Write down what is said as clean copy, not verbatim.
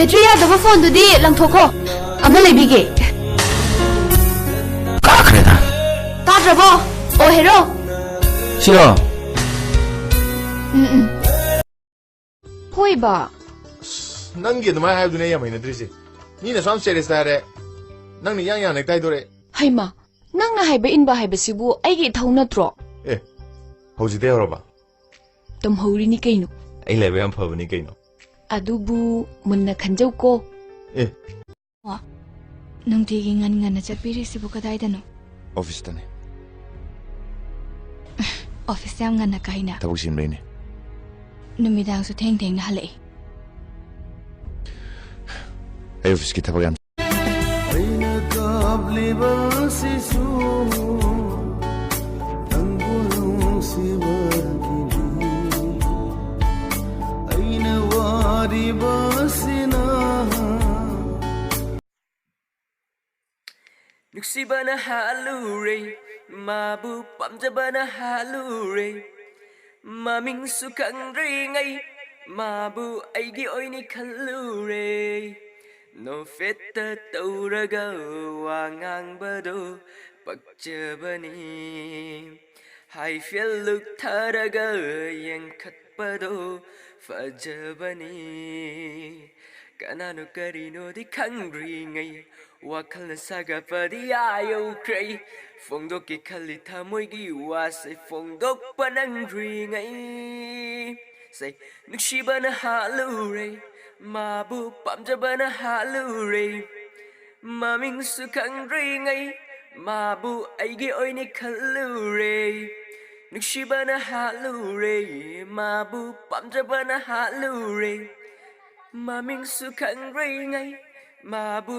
battery ꯌꯥꯗꯕ ꯐꯣꯟꯗꯨꯗꯤ ꯂꯪꯊꯣꯛꯈꯣ ꯑꯃ ꯂꯩꯕꯤꯒꯦ ꯀꯥꯈ꯭ꯔꯦꯗ ꯇꯥꯗ꯭ꯔꯕꯣ ꯑꯣ ꯍꯦꯔꯣ ꯁꯤꯔꯣ ꯍꯣꯏꯕ ꯅꯪꯒꯤ ꯑꯗꯨꯃꯥꯏꯅ ꯍꯥꯏꯕꯗꯨꯅꯦ ꯌꯥꯝ ꯍꯩꯅꯗ꯭ꯔꯤꯁꯦ ꯃꯤꯅ ꯁꯨꯝ ꯁꯦꯔꯤꯌꯁ ꯍꯥꯏꯔꯦ ꯅꯪꯅ ꯌꯥꯡ ꯍꯦꯛ ꯇꯥꯏꯗꯣꯔꯦ ꯍꯩꯃ ꯅꯪꯅ ꯍꯥꯏꯕ ꯏꯟꯕ ꯍꯥꯏꯕꯁꯤꯕꯨ ꯑꯩꯒꯤ ꯏꯊꯧ ꯅꯠꯇ꯭ꯔꯣ ꯑꯦ ꯍꯧꯖꯤꯛꯇꯩ ꯍꯧꯔꯕ ꯇꯝꯍꯧꯔꯤꯅꯤ ꯀꯩꯅꯣ ꯑꯩ ꯂꯥꯏꯕꯛ ꯌꯥꯝ ꯐꯕꯅꯤ ꯀꯩꯅꯣ ꯑꯗꯨꯕꯨ ꯃꯨꯟꯅ ꯈꯟꯖꯧꯀꯣ ꯑꯦ ꯅꯨꯡꯇꯤꯒꯤ ꯉꯟꯅ ꯆꯠꯄꯤꯔꯤꯁꯤꯕꯨ ꯀꯗꯥꯏꯗꯅꯣ ꯑꯣꯐꯤꯁꯇꯅꯦ ꯑꯣꯐꯤꯁ ꯌꯥꯝ ꯉꯟꯅ ꯀꯥꯏꯅ ꯊꯕꯛ ꯆꯤꯟꯕꯩꯅꯦ ꯅꯨꯃꯤꯗꯥꯡꯁꯨ ꯊꯦꯡꯅ ꯍꯜꯂꯛꯏ ꯑꯩ ꯑꯣꯐꯤꯁꯀꯤ ꯊꯕꯛ ꯌꯥꯝ ꯑꯩꯅ ꯀꯥꯞꯂꯤꯕ ꯁꯤꯁꯨ ꯅꯪꯕꯨ ꯅꯨꯡꯁꯤꯕꯒꯤꯅꯤ ꯑꯩꯅ ꯋꯥꯔꯤꯕꯁꯤꯅ ꯅꯨꯡꯁꯤꯕꯅ ꯍꯥꯜꯂꯨꯔꯦ ꯃꯥꯕꯨ ꯄꯥꯝꯖꯕꯅ ꯍꯥꯜꯂꯨꯔꯦ ꯃꯃꯤꯡꯁꯨ ꯈꯪꯗ꯭ꯔꯤꯉꯩ ꯃꯥꯕꯨ ꯑꯩꯒꯤ ꯑꯣꯏꯅ ꯈꯜꯂꯨꯔꯦ ꯅꯣꯐꯦꯠꯇ ꯇꯧꯔꯒ ꯋꯥ ꯉꯥꯡꯕꯗꯣ ꯄꯛꯆꯕꯅꯤ ꯍꯥꯏꯐꯦꯜ ꯂꯨꯛꯊꯔꯒ ꯌꯦꯡꯈꯠꯄꯗꯣ ꯐꯖꯕꯅꯤ ꯀꯅꯥꯅꯣ ꯀꯔꯤꯅꯣꯗꯤ ꯈꯪꯗ꯭ꯔꯤꯉꯩ ꯋꯥꯈꯜꯅ ꯁꯥꯒꯠꯄꯗꯤ ꯌꯧꯈ꯭ꯔꯦ ꯐꯣꯡꯗꯣꯛꯀꯦ ꯈꯜꯂꯤ ꯊꯃꯣꯏꯒꯤ ꯋꯥꯁꯦ ꯐꯣꯡꯗꯣꯛꯄ ꯅꯪꯗ꯭ꯔꯤꯉꯩ ꯅꯨꯡꯁꯤꯕꯅ ꯍꯥꯜꯂꯨꯔꯦ ꯃꯥꯕꯨ ꯄꯥꯝꯖꯕꯅ ꯍꯥꯜꯂꯨꯔꯦ ꯃꯃꯤꯡꯁꯨ ꯈꯪꯗ꯭ꯔꯤꯉꯩ ꯃꯥꯕꯨ ꯑꯩꯒꯤ ꯑꯣꯏꯅ ꯈꯜꯂꯨꯔꯦ ꯅꯨꯡꯁꯤꯕꯅ ꯍꯥꯜꯂꯨꯔꯦ ꯃꯥꯕꯨ ꯄꯥꯝꯖꯕꯅ ꯍꯥꯜꯂꯨꯔꯦ ꯃꯃꯤꯡꯁꯨ ꯈꯪꯗ꯭ꯔꯤꯉꯩ ꯃꯥꯕꯨ